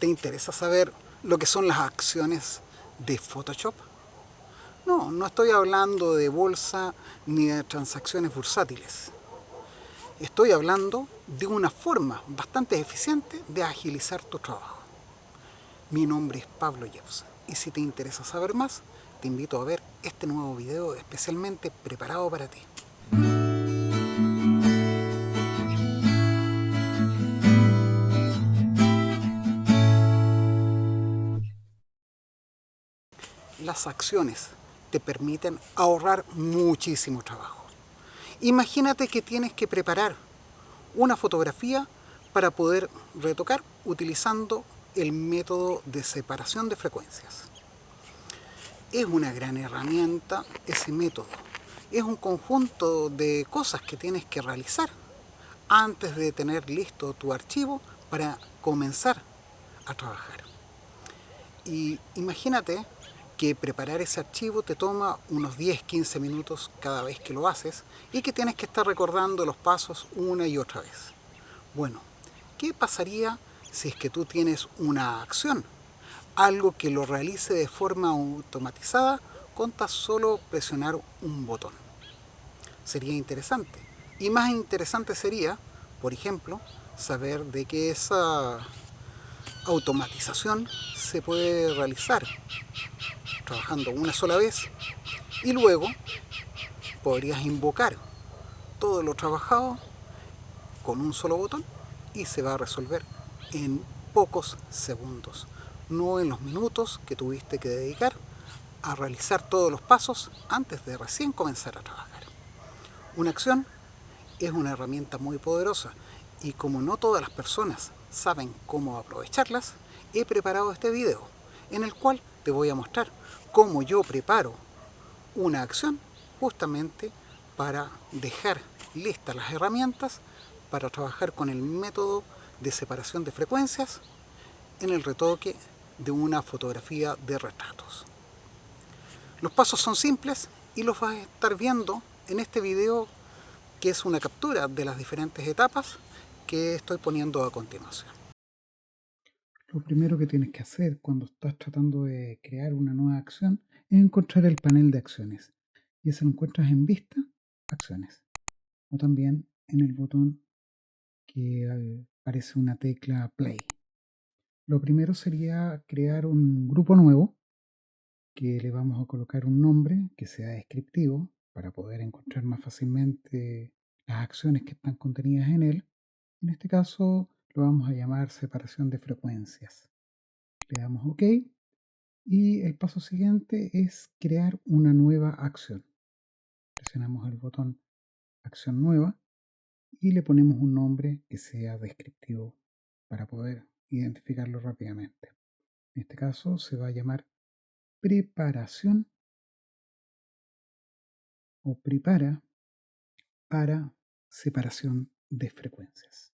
¿Te interesa saber lo que son las acciones de Photoshop? No, no estoy hablando de bolsa ni de transacciones bursátiles. Estoy hablando de una forma bastante eficiente de agilizar tu trabajo. Mi nombre es Pablo Jeffs y si te interesa saber más, te invito a ver este nuevo video especialmente preparado para ti. Las acciones te permiten ahorrar muchísimo trabajo. Imagínate que tienes que preparar una fotografía para poder retocar utilizando el método de separación de frecuencias. Es una gran herramienta ese método. Es un conjunto de cosas que tienes que realizar antes de tener listo tu archivo para comenzar a trabajar. Y imagínate que preparar ese archivo te toma unos 10-15 minutos cada vez que lo haces y que tienes que estar recordando los pasos una y otra vez. Bueno, ¿qué pasaría si es que tú tienes una acción? Algo que lo realice de forma automatizada con tan solo presionar un botón. Sería interesante. Y más interesante sería, por ejemplo, saber de que esa automatización se puede realizar trabajando una sola vez y luego podrías invocar todo lo trabajado con un solo botón y se va a resolver en pocos segundos, no en los minutos que tuviste que dedicar a realizar todos los pasos antes de recién comenzar a trabajar. Una acción es una herramienta muy poderosa y como no todas las personas saben cómo aprovecharlas, he preparado este video en el cual te voy a mostrar cómo yo preparo una acción justamente para dejar listas las herramientas para trabajar con el método de separación de frecuencias en el retoque de una fotografía de retratos. Los pasos son simples y los vas a estar viendo en este video, que es una captura de las diferentes etapas que estoy poniendo a continuación. Lo primero que tienes que hacer cuando estás tratando de crear una nueva acción es encontrar el panel de acciones. Y eso lo encuentras en Vista, Acciones. O también en el botón que aparece una tecla Play. Lo primero sería crear un grupo nuevo que le vamos a colocar un nombre que sea descriptivo para poder encontrar más fácilmente las acciones que están contenidas en él. En este caso lo vamos a llamar separación de frecuencias. Le damos OK y el paso siguiente es crear una nueva acción. Presionamos el botón Acción Nueva y le ponemos un nombre que sea descriptivo para poder identificarlo rápidamente. En este caso se va a llamar preparación o prepara para separación de frecuencias.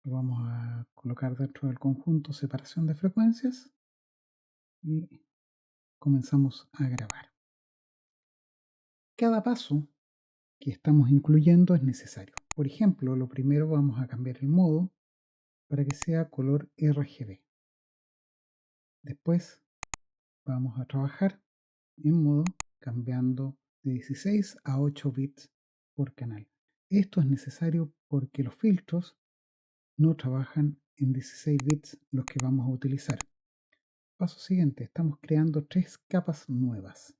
Lo vamos a colocar dentro del conjunto separación de frecuencias y comenzamos a grabar. Cada paso que estamos incluyendo es necesario. Por ejemplo, lo primero vamos a cambiar el modo para que sea color RGB. Después vamos a trabajar en modo cambiando de 16 a 8 bits por canal. Esto es necesario porque los filtros no trabajan en 16 bits los que vamos a utilizar. Paso siguiente, estamos creando 3 capas nuevas.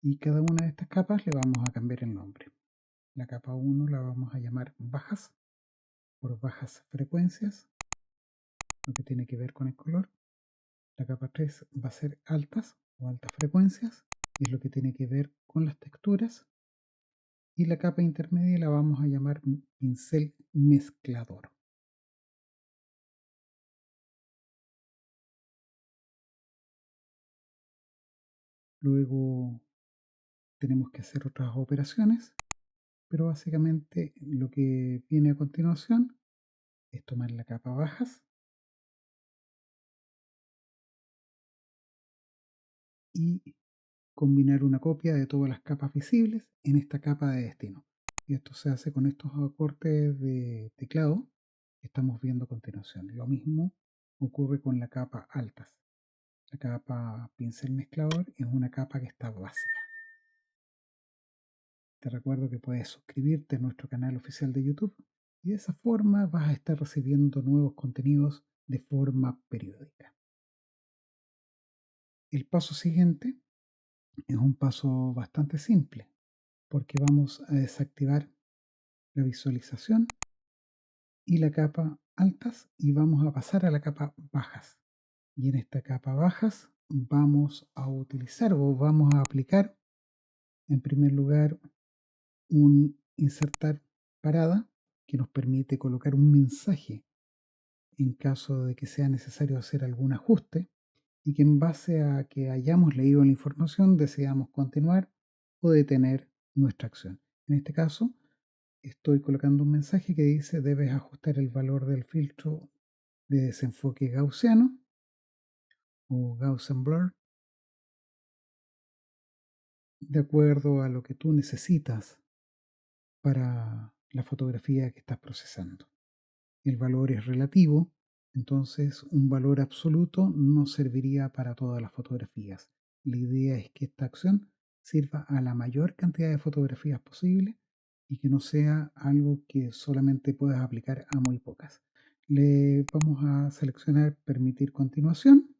Y cada una de estas capas le vamos a cambiar el nombre. La capa 1 la vamos a llamar bajas, por bajas frecuencias, lo que tiene que ver con el color. La capa 3 va a ser altas o altas frecuencias, y es lo que tiene que ver con las texturas. Y la capa intermedia la vamos a llamar pincel mezclador. Luego tenemos que hacer otras operaciones, pero básicamente lo que viene a continuación es tomar la capa bajas y combinar una copia de todas las capas visibles en esta capa de destino. y esto se hace con estos acordes de teclado que estamos viendo a continuación. Lo mismo ocurre con la capa altas. La capa pincel mezclador es una capa que está vacía. Te recuerdo que puedes suscribirte a nuestro canal oficial de YouTube y de esa forma vas a estar recibiendo nuevos contenidos de forma periódica. El paso siguiente es un paso bastante simple porque vamos a desactivar la visualización y la capa altas y vamos a pasar a la capa bajas. Y en esta capa bajas vamos a utilizar o vamos a aplicar en primer lugar un insertar parada que nos permite colocar un mensaje en caso de que sea necesario hacer algún ajuste y que en base a que hayamos leído la información deseamos continuar o detener nuestra acción. En este caso, estoy colocando un mensaje que dice debes ajustar el valor del filtro de desenfoque gaussiano o Gaussian Blur de acuerdo a lo que tú necesitas para la fotografía que estás procesando. El valor es relativo, entonces un valor absoluto no serviría para todas las fotografías. La idea es que esta acción sirva a la mayor cantidad de fotografías posible y que no sea algo que solamente puedas aplicar a muy pocas. Le vamos a seleccionar permitir continuación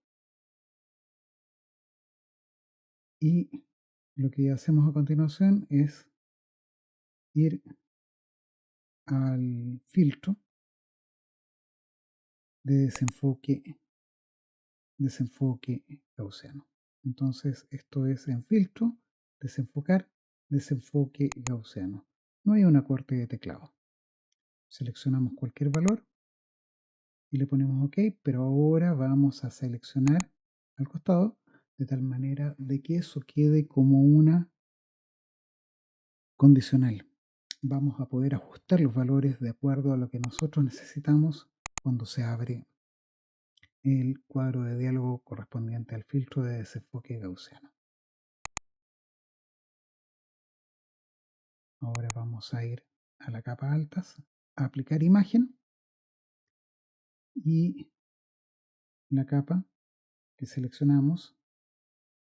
y lo que hacemos a continuación es ir al filtro de desenfoque gaussiano. Entonces esto es en filtro, desenfocar, desenfoque gaussiano. No hay un acorde de teclado. Seleccionamos cualquier valor y le ponemos OK, pero ahora vamos a seleccionar al costado de tal manera de que eso quede como una condicional. Vamos a poder ajustar los valores de acuerdo a lo que nosotros necesitamos cuando se abre el cuadro de diálogo correspondiente al filtro de desenfoque gaussiano. Ahora vamos a ir a la capa altas, a aplicar imagen y la capa que seleccionamos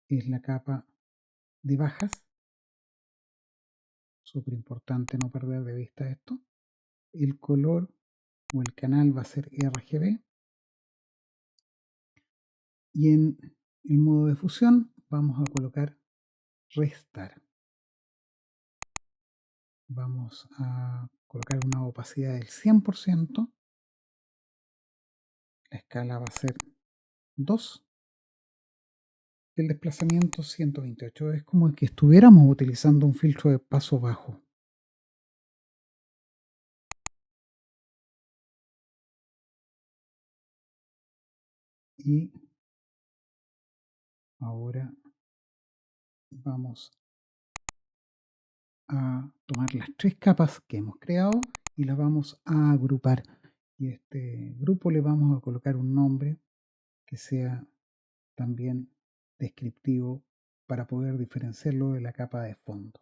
es la capa de bajas. Súper importante no perder de vista esto. El color o el canal va a ser RGB y en el modo de fusión vamos a colocar restar. Vamos a colocar una opacidad del 100%. La escala va a ser 2. El desplazamiento 128. Es como que estuviéramos utilizando un filtro de paso bajo. Y ahora vamos a tomar las 3 capas que hemos creado y las vamos a agrupar. Y a este grupo le vamos a colocar un nombre que sea también descriptivo para poder diferenciarlo de la capa de fondo.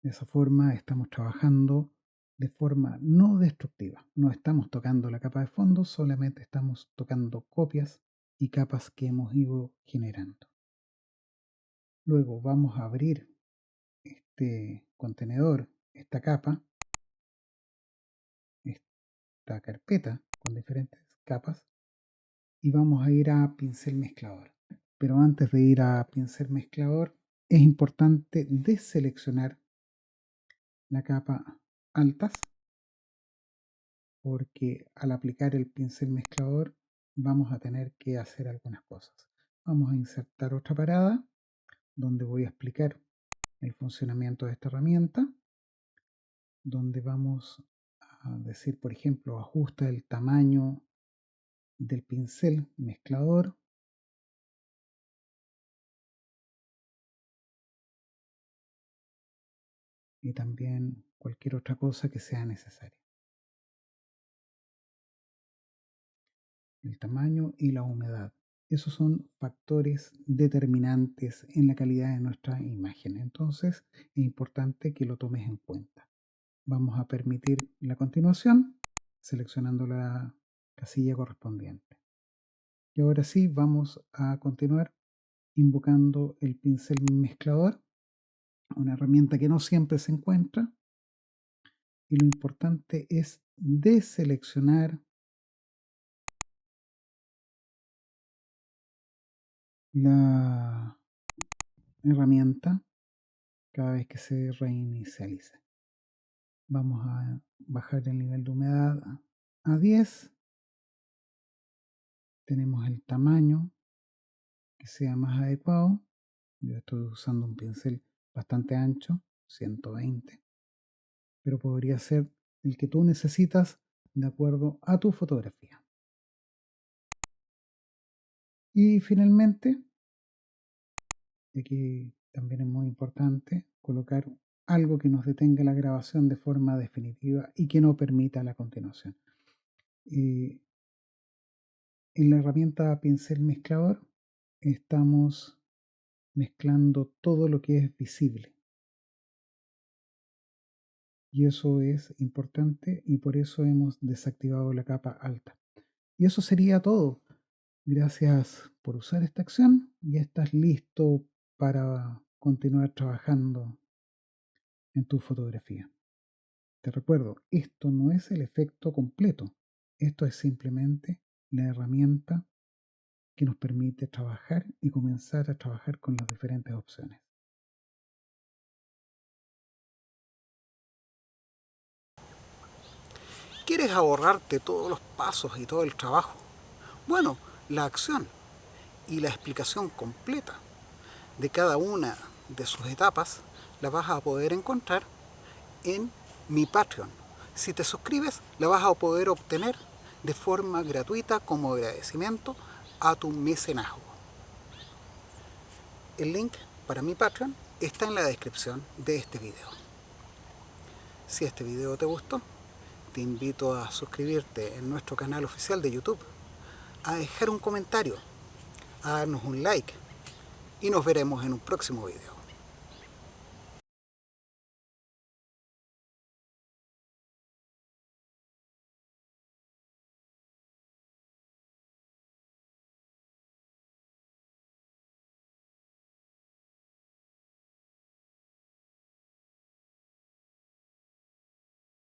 De esa forma estamos trabajando de forma no destructiva. No estamos tocando la capa de fondo, solamente estamos tocando copias y capas que hemos ido generando. Luego vamos a abrir este contenedor, esta capa, esta carpeta con diferentes capas y vamos a ir a pincel mezclador. Pero antes de ir a pincel mezclador es importante deseleccionar la capa altas porque al aplicar el pincel mezclador vamos a tener que hacer algunas cosas. Vamos a insertar otra parada donde voy a explicar el funcionamiento de esta herramienta, donde vamos a decir, por ejemplo, ajusta el tamaño del pincel mezclador. Y también cualquier otra cosa que sea necesaria. El tamaño y la humedad. Esos son factores determinantes en la calidad de nuestra imagen. Entonces, es importante que lo tomes en cuenta. Vamos a permitir la continuación seleccionando la casilla correspondiente. Y ahora sí, vamos a continuar invocando el pincel mezclador, una herramienta que no siempre se encuentra. Y lo importante es deseleccionar la herramienta cada vez que se reinicialice. Vamos a bajar el nivel de humedad a 10. Tenemos el tamaño que sea más adecuado. Yo estoy usando un pincel bastante ancho, 120, pero podría ser el que tú necesitas de acuerdo a tu fotografía. Y finalmente, aquí también es muy importante colocar algo que nos detenga la grabación de forma definitiva y que no permita la continuación. En la herramienta pincel mezclador estamos mezclando todo lo que es visible. Y eso es importante y por eso hemos desactivado la capa alta. Y eso sería todo. Gracias por usar esta acción. Ya estás listo para continuar trabajando en tu fotografía. Te recuerdo, esto no es el efecto completo. Esto es simplemente la herramienta que nos permite trabajar y comenzar a trabajar con las diferentes opciones. ¿Quieres ahorrarte todos los pasos y todo el trabajo? Bueno, la acción y la explicación completa de cada una de sus etapas la vas a poder encontrar en mi Patreon. Si te suscribes, la vas a poder obtener de forma gratuita como agradecimiento a tu mecenazgo. El link para mi Patreon está en la descripción de este video. Si este video te gustó, te invito a suscribirte en nuestro canal oficial de YouTube, a dejar un comentario, a darnos un like y nos veremos en un próximo video.